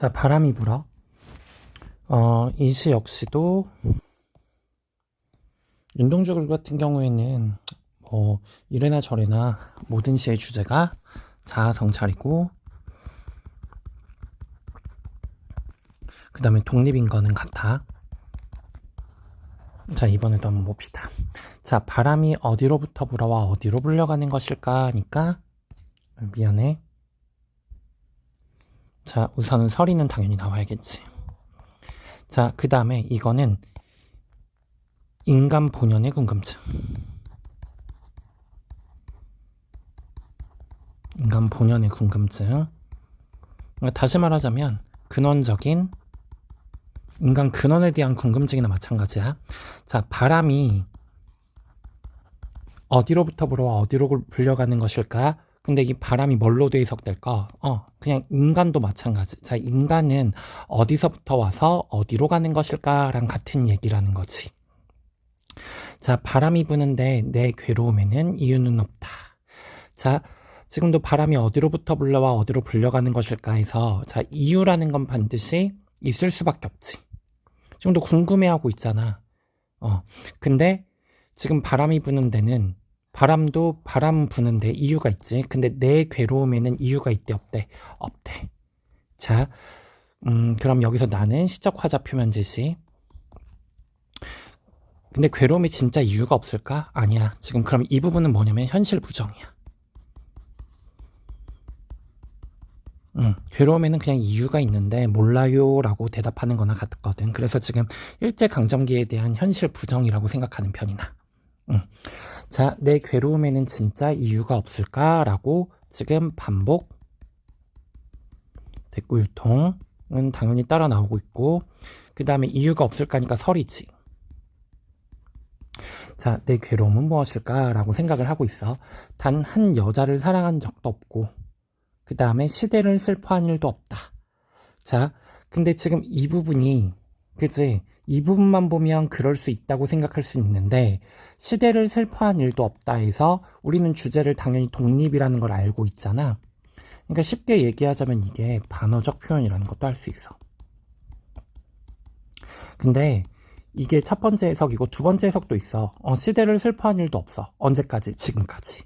자, 바람이 불어. 이 시 역시도 윤동주 같은 경우에는 이래나 저래나 모든 시의 주제가 자아성찰이고, 그 다음에 독립인 거는 같아. 자, 이번에도 한번 봅시다. 자, 바람이 어디로부터 불어와 어디로 불려가는 것일까 하니까, 미안해. 자, 우선은 서리는 당연히 나와야겠지. 자, 그 다음에 이거는 인간 본연의 궁금증. 인간 본연의 궁금증. 다시 말하자면 근원적인 인간 근원에 대한 궁금증이나 마찬가지야. 자, 바람이 어디로부터 불어와 어디로 불려가는 것일까? 근데 이 바람이 뭘로 해석될까? 그냥 인간도 마찬가지. 자, 인간은 어디서부터 와서 어디로 가는 것일까랑 같은 얘기라는 거지. 자, 바람이 부는데 내 괴로움에는 이유는 없다. 자, 지금도 바람이 어디로부터 불러와 어디로 불려가는 것일까 해서, 자, 이유라는 건 반드시 있을 수밖에 없지. 지금도 궁금해하고 있잖아. 근데 지금 바람이 부는 데는, 바람도 바람 부는데 이유가 있지. 근데 내 괴로움에는 이유가 있대 없대? 없대. 자, 그럼 여기서 나는 시적 화자 표면 제시. 근데 괴로움이 진짜 이유가 없을까? 아니야. 지금 그럼 이 부분은 뭐냐면 현실 부정이야. 괴로움에는 그냥 이유가 있는데 몰라요 라고 대답하는 거나 같거든. 그래서 지금 일제강점기에 대한 현실 부정이라고 생각하는 편이나. 자, 내 괴로움에는 진짜 이유가 없을까? 라고 지금 반복 대꾸 유통은 당연히 따라 나오고 있고, 그 다음에 이유가 없을까니까 설이지. 자, 내 괴로움은 무엇일까? 라고 생각을 하고 있어. 단 한 여자를 사랑한 적도 없고, 그 다음에 시대를 슬퍼한 일도 없다. 자, 근데 지금 이 부분이, 그치? 이 부분만 보면 그럴 수 있다고 생각할 수 있는데, 시대를 슬퍼한 일도 없다 해서 우리는 주제를 당연히 독립이라는 걸 알고 있잖아. 그러니까 쉽게 얘기하자면 이게 반어적 표현이라는 것도 할 수 있어. 근데 이게 첫 번째 해석이고 두 번째 해석도 있어. 시대를 슬퍼한 일도 없어. 언제까지? 지금까지.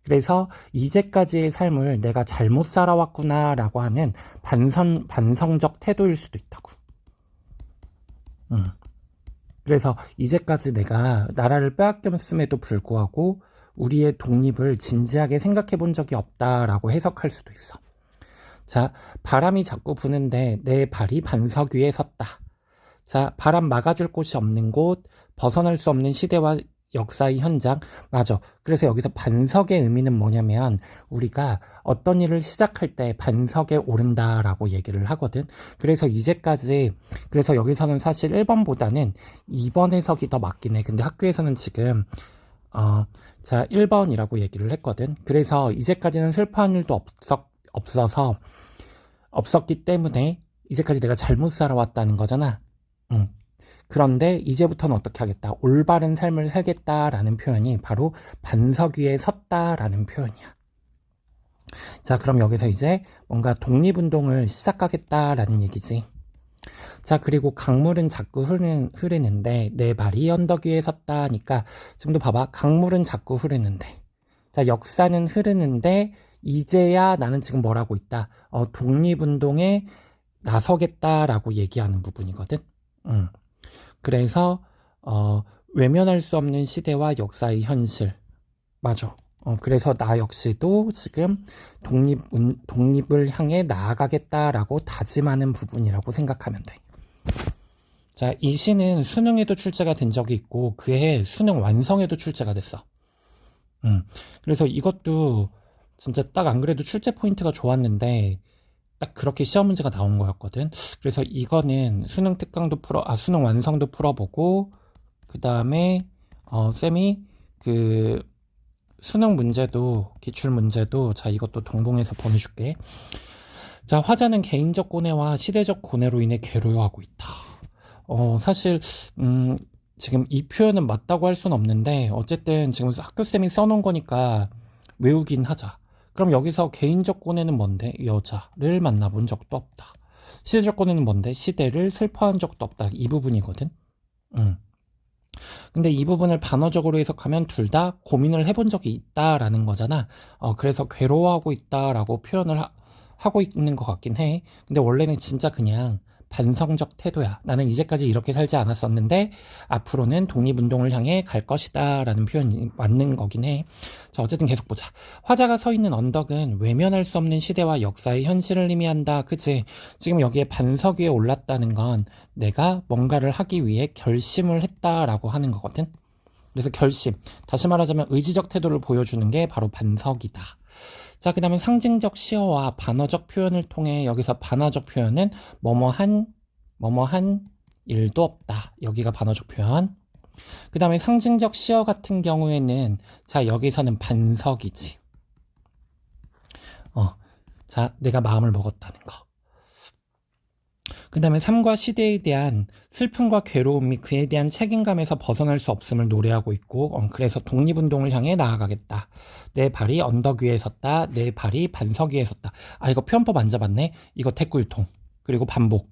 그래서 이제까지의 삶을 내가 잘못 살아왔구나 라고 하는 반성적 태도일 수도 있다고. 그래서 이제까지 내가 나라를 빼앗겼음에도 불구하고 우리의 독립을 진지하게 생각해 본 적이 없다라고 해석할 수도 있어. 자, 바람이 자꾸 부는데 내 발이 반석 위에 섰다. 자, 바람 막아줄 곳이 없는 곳, 벗어날 수 없는 시대와 역사의 현장. 맞아. 그래서 여기서 반석의 의미는 뭐냐면 우리가 어떤 일을 시작할 때 반석에 오른다라고 얘기를 하거든. 그래서 이제까지, 그래서 여기서는 사실 1번보다는 2번 해석이 더 맞긴 해. 근데 학교에서는 지금 자, 1번이라고 얘기를 했거든. 그래서 이제까지는 슬퍼한 일도 없었기 때문에 이제까지 내가 잘못 살아왔다는 거잖아. 그런데 이제부터는 어떻게 하겠다? 올바른 삶을 살겠다라는 표현이 바로 반석 위에 섰다라는 표현이야. 자, 그럼 여기서 이제 뭔가 독립운동을 시작하겠다라는 얘기지. 자, 그리고 강물은 자꾸 흐르는데 내 발이 언덕 위에 섰다니까 지금도 봐봐. 강물은 자꾸 흐르는데. 자, 역사는 흐르는데 이제야 나는 지금 뭘 하고 있다? 독립운동에 나서겠다라고 얘기하는 부분이거든. 그래서 외면할 수 없는 시대와 역사의 현실. 맞아. 그래서 나 역시도 지금 독립을 향해 나아가겠다라고 다짐하는 부분이라고 생각하면 돼. 자, 이 시는 수능에도 출제가 된 적이 있고 그해 수능 완성에도 출제가 됐어. 그래서 이것도 진짜 딱 안 그래도 출제 포인트가 좋았는데 딱 그렇게 시험 문제가 나온 거였거든. 그래서 이거는 수능 특강도 수능 완성도 풀어보고, 그 다음에, 쌤이 그 수능 문제도, 기출 문제도, 자, 이것도 동봉해서 보내줄게. 자, 화자는 개인적 고뇌와 시대적 고뇌로 인해 괴로워하고 있다. 사실, 지금 이 표현은 맞다고 할 수는 없는데, 어쨌든 지금 학교쌤이 써놓은 거니까 외우긴 하자. 그럼 여기서 개인적 고뇌는 뭔데? 여자를 만나본 적도 없다. 시대적 권위는 뭔데? 시대를 슬퍼한 적도 없다. 이 부분이거든. 근데 이 부분을 반어적으로 해석하면 둘 다 고민을 해본 적이 있다라는 거잖아. 그래서 괴로워하고 있다라고 표현을 하고 있는 것 같긴 해. 근데 원래는 진짜 그냥 반성적 태도야. 나는 이제까지 이렇게 살지 않았었는데 앞으로는 독립운동을 향해 갈 것이다 라는 표현이 맞는 거긴 해. 자, 어쨌든 계속 보자. 화자가 서 있는 언덕은 외면할 수 없는 시대와 역사의 현실을 의미한다. 그치? 지금 여기에 반석 위에 올랐다는 건 내가 뭔가를 하기 위해 결심을 했다라고 하는 거거든. 그래서 결심, 다시 말하자면 의지적 태도를 보여주는 게 바로 반석이다. 자, 그 다음에 상징적 시어와 반어적 표현을 통해 여기서 반어적 표현은 뭐뭐한 일도 없다. 여기가 반어적 표현. 그 다음에 상징적 시어 같은 경우에는 자, 여기서는 반석이지. 자, 내가 마음을 먹었다는 거. 그 다음에 삶과 시대에 대한 슬픔과 괴로움이 그에 대한 책임감에서 벗어날 수 없음을 노래하고 있고, 그래서 독립운동을 향해 나아가겠다. 내 발이 언덕 위에 섰다. 내 발이 반석 위에 섰다. 아, 이거 표현법 안 잡았네. 이거 대꾸유통. 그리고 반복.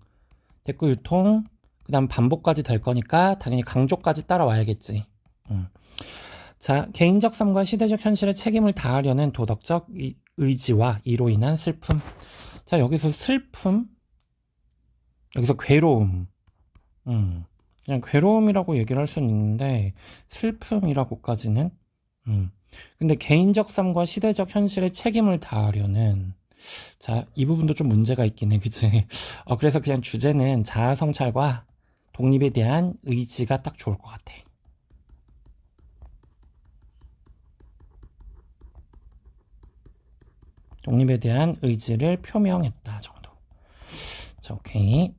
대꾸유통. 그 다음 반복까지 될 거니까 당연히 강조까지 따라와야겠지. 자, 개인적 삶과 시대적 현실에 책임을 다하려는 도덕적 의지와 이로 인한 슬픔. 자, 여기서 슬픔, 여기서 괴로움. 그냥 괴로움이라고 얘기를 할 수는 있는데 슬픔이라고까지는. 근데 개인적 삶과 시대적 현실에 책임을 다하려는, 자, 이 부분도 좀 문제가 있긴 해, 그치? 그래서 그냥 주제는 자아 성찰과 독립에 대한 의지가 딱 좋을 것 같아. 독립에 대한 의지를 표명했다 정도. 자, 오케이.